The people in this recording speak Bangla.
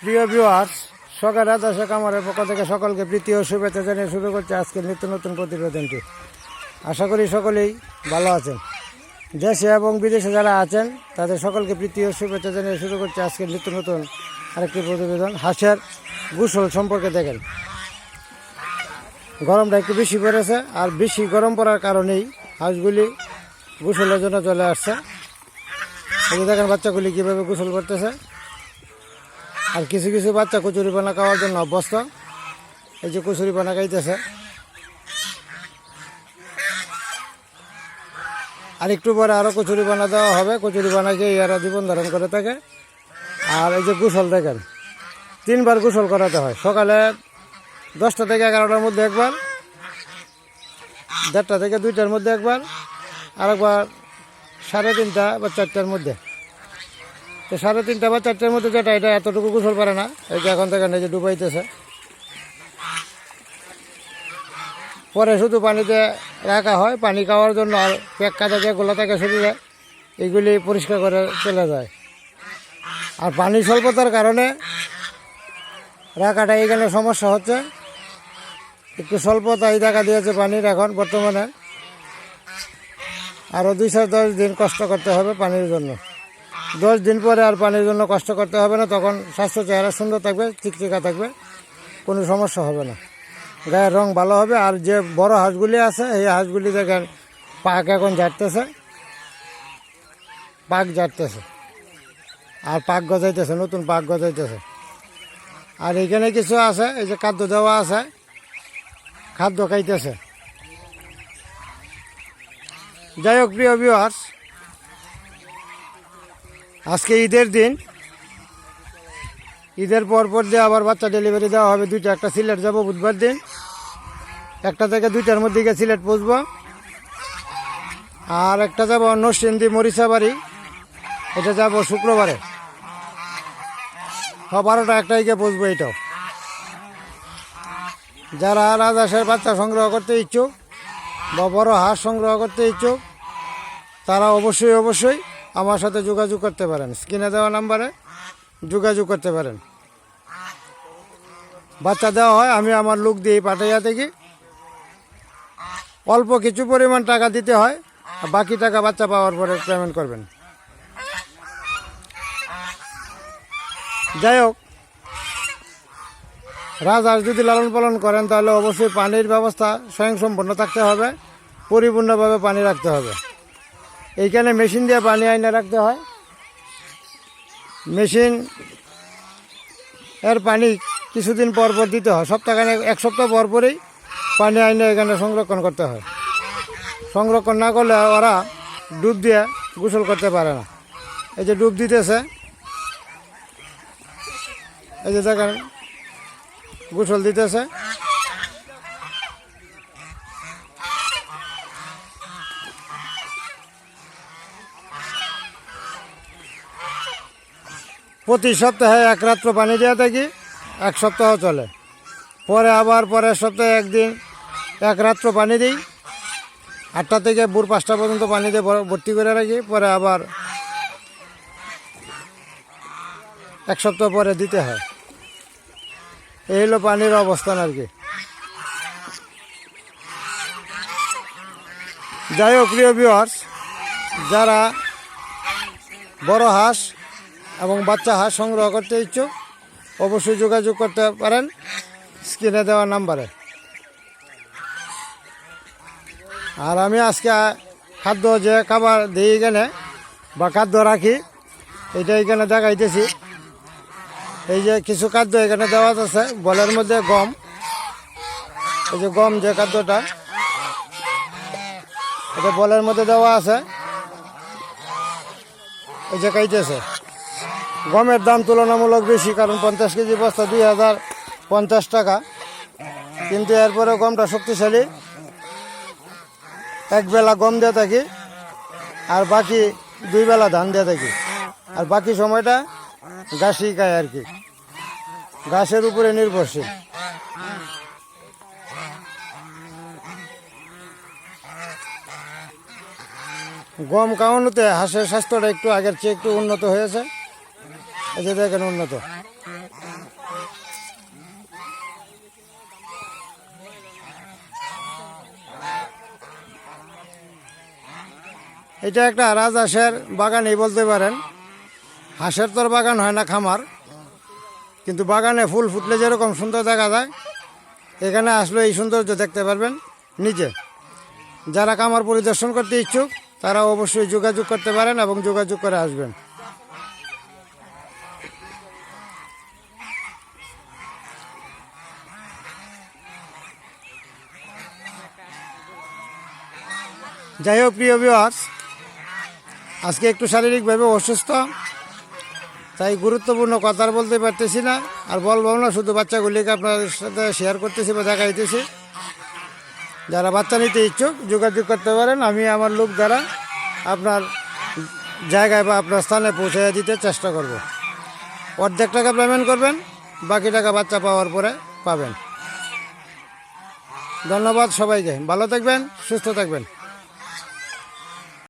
প্রিয় ভিউয়ার্স, সকাল দশক আমাদের পক্ষ থেকে সকলকে প্রীতি ও শুভেচ্ছা জানিয়ে শুরু করছে আজকের নিত্য নতুন প্রতিবেদনটি। আশা করি সকলেই ভালো আছেন। দেশে এবং বিদেশে যারা আছেন তাদের সকলকে প্রীতি ও শুভেচ্ছা জানিয়ে শুরু করছে আজকের নিত্য নতুন আরেকটি প্রতিবেদন। হাঁসের গোসল সম্পর্কে দেখেন, গরমটা একটু বেশি পড়েছে, আর বেশি গরম পড়ার কারণেই হাঁসগুলি গোসলের জন্য চলে আসছে। এই যে দেখেন বাচ্চাগুলি কীভাবে গোসল করতেছে। আর কিছু কিছু বাচ্চা কচুরিপানা খাওয়ার জন্য অভ্যস্ত। এই যে কচুরিপানা খাইতেছে। আর একটু পরে আরও কচুরিপানা দেওয়া হবে। কচুরিপানা খেয়ে এরা জীবন ধারণ করে থাকে। আর এই যে গোসল দেখেন, 3 বার গোসল করাতে হয়। সকালে 10টা থেকে 11টার মধ্যে একবার, 1:30 থেকে 2টার মধ্যে একবার, আরেকবার 3:30 বা 4টার মধ্যে। তো 3:30 বা 4টার মধ্যে যেটা, এটা এতটুকু গোসল পারে না। এই যে এখন থেকে নিজে ডুবাইতেছে। পরে শুধু পানিতে রাখা হয় পানি খাওয়ার জন্য। আর পেট কাজা যেগুলো থাকে শরীরে, এইগুলি পরিষ্কার করে চলে যায়। আর পানি স্বল্পতার কারণে রাখাটা এইখানে সমস্যা হচ্ছে। একটু স্বল্পতাই দেখা দিয়েছে পানির এখন বর্তমানে। আরও 2-10 দিন কষ্ট করতে হবে পানির জন্য। 10 দিন পরে আর পানির জন্য কষ্ট করতে হবে না। তখন স্বাস্থ্য চেহারা সুন্দর থাকবে, চিকচিকা থাকবে, কোনো সমস্যা হবে না, গায়ের রং ভালো হবে। আর যে বড় হাঁসগুলি আছে, এই হাঁসগুলি দেখেন পাক এখন ঝাড়তেছে, পাক ঝাড়তেছে আর পাক গজাইতেছে, নতুন পাক গজাইতেছে। আর এইখানে কিছু আছে, এই যে খাদ্য দেওয়া আছে, খাদ্য খাইতেছে। যাই হোক প্রিয় ভিউয়ার্স, আজকে ঈদের দিন। ঈদের পর দিয়ে আবার বাচ্চা ডেলিভারি দেওয়া হবে 2টা। একটা সিলেট যাব বুধবার দিন, 1টা থেকে 2টার মধ্যে গিয়ে সিলেট পৌঁছবো। আর একটা যাব নরসিংদী মরিচাবাড়ি, এটা যাব শুক্রবারে। 12টা 1টায় গিয়ে পৌঁছবো। এটাও যারা রাজহাঁসের বাচ্চা সংগ্রহ করতে ইচ্ছুক বা বড় হাঁস সংগ্রহ করতে ইচ্ছুক, তারা অবশ্যই আমার সাথে যোগাযোগ করতে পারেন। স্ক্রিনে দেওয়া নাম্বারে যোগাযোগ করতে পারেন। বাচ্চা দেওয়া হয়, আমি আমার লোক দিয়ে পাঠাইয়া থাকি। অল্প কিছু পরিমাণ টাকা দিতে হয়, বাকি টাকা বাচ্চা পাওয়ার পরে পেমেন্ট করবেন। যাই হোক, রাজহাঁস যদি লালন পালন করেন তাহলে অবশ্যই পানির ব্যবস্থা স্বয়ংসম্পন্ন থাকতে হবে, পরিপূর্ণভাবে পানি রাখতে হবে। এইখানে মেশিন দিয়ে পানি আইনে রাখতে হয়। মেশিন এর পানি কিছুদিন পর দিতে হয়। সপ্তাহখানে 1 সপ্তাহ পরই পানি আইনে এখানে সংরক্ষণ করতে হয়। সংরক্ষণ না করলে ওরা ডুব দিয়ে গোসল করতে পারে না। এই যে ডুব দিতেছে, এই যে দেখেন গোসল দিতেছে। প্রতি সপ্তাহে 1 রাত্র পানি দেওয়া থাকি, 1 সপ্তাহ চলে। পরে আবার পরের সপ্তাহে 1 দিন 1 রাত্র পানি দিই। 8টা থেকে ভোর 5টা পর্যন্ত পানি দিয়ে ভর্তি করে রাখি। পরে আবার 1 সপ্তাহ পরে দিতে হয়। এই হলো পানির অবস্থান আর কি। যাই হোক প্রিয় ভিউয়ার্স, যারা বড় হাঁস এবং বাচ্চা হাঁস সংগ্রহ করতে ইচ্ছুক অবশ্যই যোগাযোগ করতে পারেন স্ক্রিনে দেওয়া নাম্বারে। আর আমি আজকে খাদ্য যে খাবার দিই এখানে বা খাদ্য রাখি, এটা এখানে দেখাইতেছি। এই যে কিছু খাদ্য এখানে দেওয়া আছে, বলের মধ্যে গম। এই যে গম, যে খাদ্যটা এটা বলের মধ্যে দেওয়া আছে, এই যে খাইতেছে। গমের দাম তুলনামূলক বেশি, কারণ 50 কেজি বস্তা 2050 টাকা। কিন্তু এরপরে গমটা শক্তিশালী। 1 বেলা গম দিয়ে থাকি, আর বাকি 2 বেলা ধান দিয়ে থাকি। আর বাকি সময়টা ঘাসই খায় আর কি, ঘাসের উপরে নির্ভরশীল। গম খাওয়ানোতে হাঁসের স্বাস্থ্যটা একটু আগের চেয়ে একটু উন্নত হয়েছে। এই যে দেখেন উন্নত। এটা একটা রাজহাঁসের বাগানই বলতে পারেন। হাঁসের তোর বাগান হয় না, খামার, কিন্তু বাগানে ফুল ফুটলে যেরকম সুন্দর দেখা যায়, এখানে আসলে এই সৌন্দর্য দেখতে পারবেন নিজে। যারা খামার পরিদর্শন করতে ইচ্ছুক তারা অবশ্যই যোগাযোগ করতে পারেন এবং যোগাযোগ করে আসবেন। যাই হোক প্রিয় ভিউয়ার্স, আজকে একটু শারীরিকভাবে অসুস্থ, তাই গুরুত্বপূর্ণ কথা আর বলতে পারতেছি না, আর বলবো না, শুধু বাচ্চাগুলিকে আপনাদের সাথে শেয়ার করতেছি বা দেখাইতেছি। যারা বাচ্চা নিতে ইচ্ছুক যোগাযোগ করতে পারেন, আমি আমার লোক দ্বারা আপনার জায়গায় বা আপনার স্থানে পৌঁছে দিতে চেষ্টা করব। অর্ধেক টাকা পেমেন্ট করবেন, বাকি টাকা বাচ্চা পাওয়ার পরে পাবেন। ধন্যবাদ সবাইকে, ভালো থাকবেন, সুস্থ থাকবেন।